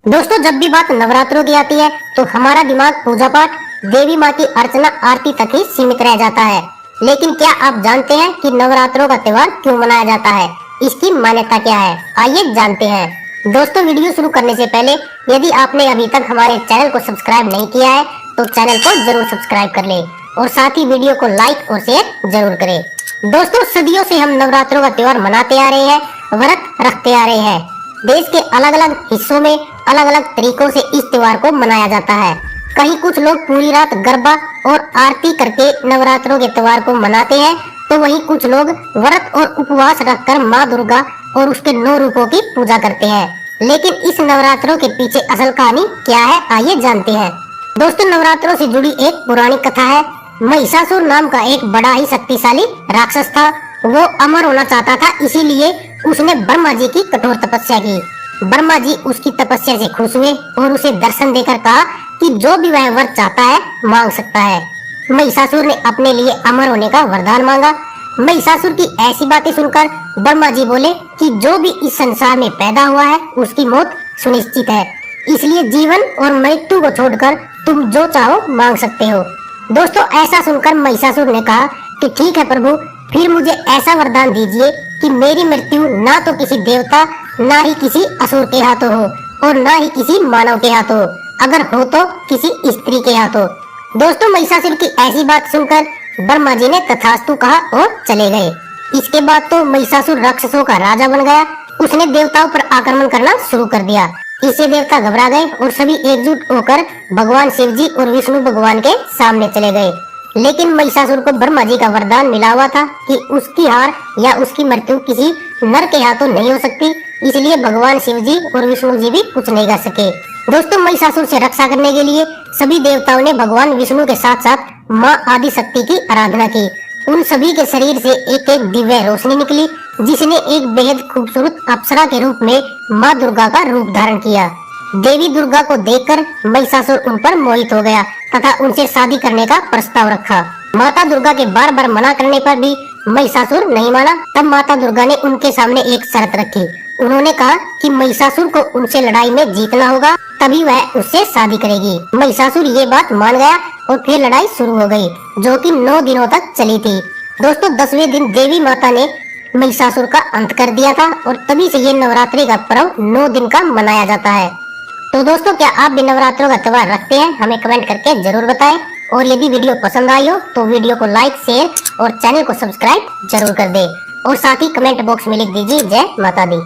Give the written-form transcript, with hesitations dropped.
दोस्तों, जब भी बात नवरात्रों की आती है तो हमारा दिमाग पूजा पाठ, देवी माँ की अर्चना, आरती तक ही सीमित रह जाता है। लेकिन क्या आप जानते हैं कि नवरात्रों का त्योहार क्यों मनाया जाता है? इसकी मान्यता क्या है? आइए जानते हैं। दोस्तों, वीडियो शुरू करने से पहले यदि आपने अभी तक हमारे चैनल को सब्सक्राइब नहीं किया है तो चैनल को जरूर सब्सक्राइब कर ले और साथ ही वीडियो को लाइक और शेयर जरूर करें। दोस्तों, सदियों से हम नवरात्रों का त्योहार मनाते आ रहे हैं, व्रत रखते आ रहे हैं। देश के अलग अलग हिस्सों में अलग अलग तरीकों से इस त्योहार को मनाया जाता है। कहीं कुछ लोग पूरी रात गरबा और आरती करके नवरात्रों के त्योहार को मनाते हैं, तो वहीं कुछ लोग व्रत और उपवास रखकर माँ दुर्गा और उसके 9 रूपों की पूजा करते हैं। लेकिन इस नवरात्रों के पीछे असल कहानी क्या है, आइए जानते हैं। दोस्तों, नवरात्रों से जुड़ी एक पुरानी कथा है। महिषासुर नाम का एक बड़ा ही शक्तिशाली राक्षस था। वो अमर होना चाहता था, इसीलिए उसने ब्रह्मा जी की कठोर तपस्या की। ब्रह्मा जी उसकी तपस्या से खुश हुए और उसे दर्शन देकर कहा कि जो भी वह वर चाहता है मांग सकता है। महिषासुर ने अपने लिए अमर होने का वरदान मांगा। महिषासुर की ऐसी बातें सुनकर ब्रह्मा जी बोले कि जो भी इस संसार में पैदा हुआ है उसकी मौत सुनिश्चित है, इसलिए जीवन और मृत्यु को छोड़कर तुम जो चाहो मांग सकते हो। दोस्तों, ऐसा सुनकर महिषासुर ने कहा कि ठीक है प्रभु, फिर मुझे ऐसा वरदान दीजिए कि मेरी मृत्यु ना तो किसी देवता, ना ही किसी असुर के हाथों हो और ना ही किसी मानव के हाथों हो, अगर हो तो किसी स्त्री के हाथों। दोस्तों, महिषासुर की ऐसी बात सुनकर ब्रह्मा जी ने तथास्तु कहा और चले गए। इसके बाद तो महिषासुर राक्षसों का राजा बन गया। उसने देवताओं पर आक्रमण करना शुरू कर दिया। इससे देवता घबरा गए और सभी एकजुट होकर भगवान शिव जी और विष्णु भगवान के सामने चले गए। लेकिन महिषासुर को ब्रह्मा जी का वरदान मिला हुआ था कि उसकी हार या उसकी मृत्यु किसी नर के हाथों नहीं हो सकती, इसलिए भगवान शिव जी और विष्णु जी भी कुछ नहीं कर सके। दोस्तों, महिषासुर से रक्षा करने के लिए सभी देवताओं ने भगवान विष्णु के साथ साथ माँ आदि शक्ति की आराधना की। उन सभी के शरीर से एक एक दिव्य रोशनी निकली, जिसने एक बेहद खूबसूरत अप्सरा के रूप में माँ दुर्गा का रूप धारण किया। देवी दुर्गा को देखकर महिषासुर उन पर मोहित हो गया तथा उनसे शादी करने का प्रस्ताव रखा। माता दुर्गा के बार बार मना करने पर भी महिषासुर नहीं माना। तब माता दुर्गा ने उनके सामने एक शर्त रखी। उन्होंने कहा कि महिषासुर को उनसे लड़ाई में जीतना होगा, तभी वह उससे शादी करेगी। महिषासुर ये बात मान गया और फिर लड़ाई शुरू हो गई, जो कि 9 दिनों तक चली थी। दोस्तों, 10वें दिन देवी माता ने महिषासुर का अंत कर दिया था और तभी से ये नवरात्रि का पर्व 9 दिन का मनाया जाता है। तो दोस्तों, क्या आप भी नवरात्रों का त्योहार रखते हैं? हमें कमेंट करके जरूर बताएं। और यदि वीडियो पसंद आई हो तो वीडियो को लाइक, शेयर और चैनल को सब्सक्राइब जरूर कर दें और साथ ही कमेंट बॉक्स में लिख दीजिए जय माता दी।